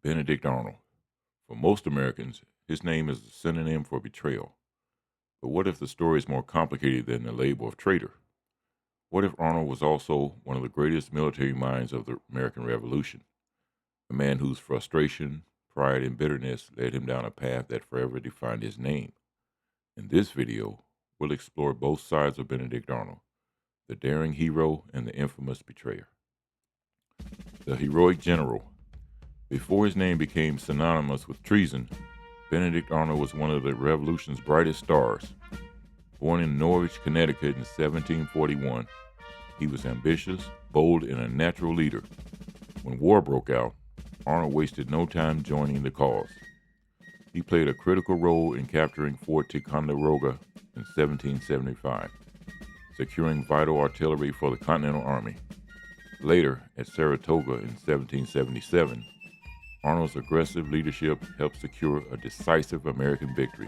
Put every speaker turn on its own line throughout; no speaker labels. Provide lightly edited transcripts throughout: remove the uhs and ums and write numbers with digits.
Benedict Arnold. For most Americans, his name is a synonym for betrayal. But what if the story is more complicated than the label of traitor? What if Arnold was also one of the greatest military minds of the American Revolution? A man whose frustration, pride, and bitterness led him down a path that forever defined his name. In this video, we'll explore both sides of Benedict Arnold, the daring hero and the infamous betrayer. The heroic general. Before his name became synonymous with treason, Benedict Arnold was one of the Revolution's brightest stars. Born in Norwich, Connecticut in 1741, he was ambitious, bold, and a natural leader. When war broke out, Arnold wasted no time joining the cause. He played a critical role in capturing Fort Ticonderoga in 1775, securing vital artillery for the Continental Army. Later, at Saratoga in 1777, Arnold's aggressive leadership helped secure a decisive American victory,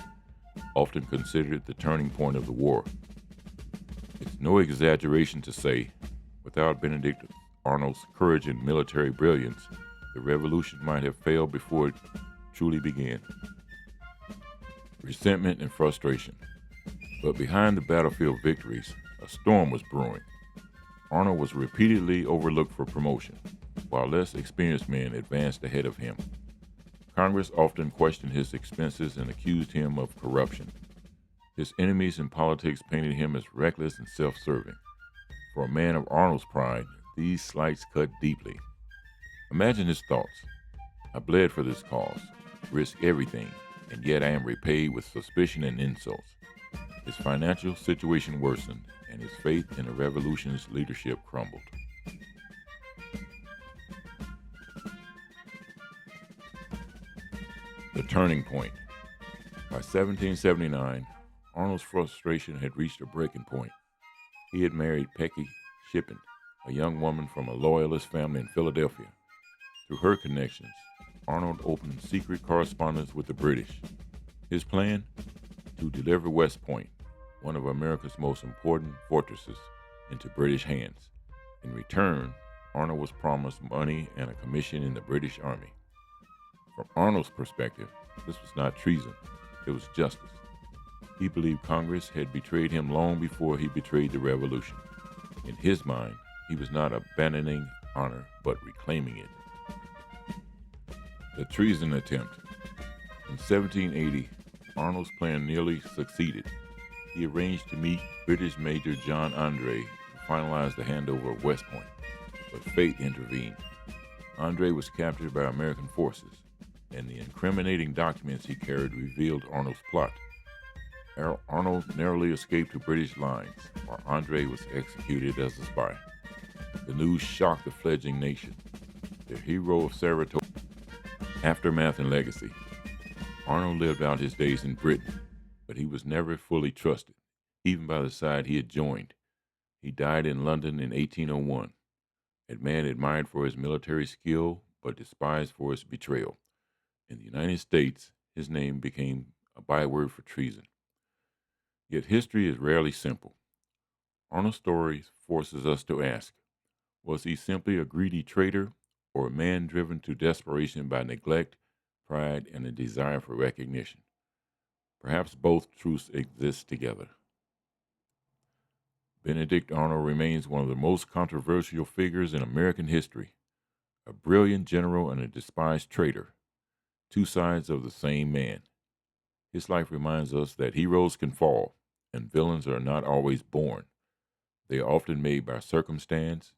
often considered the turning point of the war. It's no exaggeration to say, without Benedict Arnold's courage and military brilliance, the revolution might have failed before it truly began. Resentment and frustration. But behind the battlefield victories, a storm was brewing. Arnold was repeatedly overlooked for promotion, while less experienced men advanced ahead of him. Congress often questioned his expenses and accused him of corruption. His enemies in politics painted him as reckless and self-serving. For a man of Arnold's pride, these slights cut deeply. Imagine his thoughts. I bled for this cause, risked everything, and yet I am repaid with suspicion and insults. His financial situation worsened, and his faith in the revolution's leadership crumbled. The turning point. By 1779, Arnold's frustration had reached a breaking point. He had married Peggy Shippen, a young woman from a loyalist family in Philadelphia. Through her connections, Arnold opened secret correspondence with the British. His plan? To deliver West Point, one of America's most important fortresses, into British hands. In return, Arnold was promised money and a commission in the British Army. From Arnold's perspective, this was not treason, it was justice. He believed Congress had betrayed him long before he betrayed the revolution. In his mind, he was not abandoning honor, but reclaiming it. The treason attempt. In 1780, Arnold's plan nearly succeeded. He arranged to meet British Major John Andre to finalize the handover of West Point, but fate intervened. Andre was captured by American forces, and the incriminating documents he carried revealed Arnold's plot. Arnold narrowly escaped to British lines, while Andre was executed as a spy. The news shocked the fledgling nation. The hero of Saratoga. Aftermath and legacy. Arnold lived out his days in Britain, but he was never fully trusted, even by the side he had joined. He died in London in 1801, a man admired for his military skill, but despised for his betrayal. In the United States, his name became a byword for treason. Yet history is rarely simple. Arnold's story forces us to ask, was he simply a greedy traitor, or a man driven to desperation by neglect, pride, and a desire for recognition? Perhaps both truths exist together. Benedict Arnold remains one of the most controversial figures in American history, a brilliant general and a despised traitor, two sides of the same man. His life reminds us that heroes can fall, and villains are not always born. They are often made by circumstance,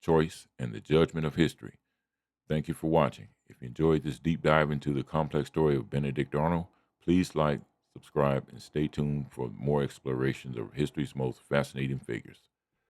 choice, and the judgment of history. Thank you for watching. If you enjoyed this deep dive into the complex story of Benedict Arnold, please like, subscribe, and stay tuned for more explorations of history's most fascinating figures.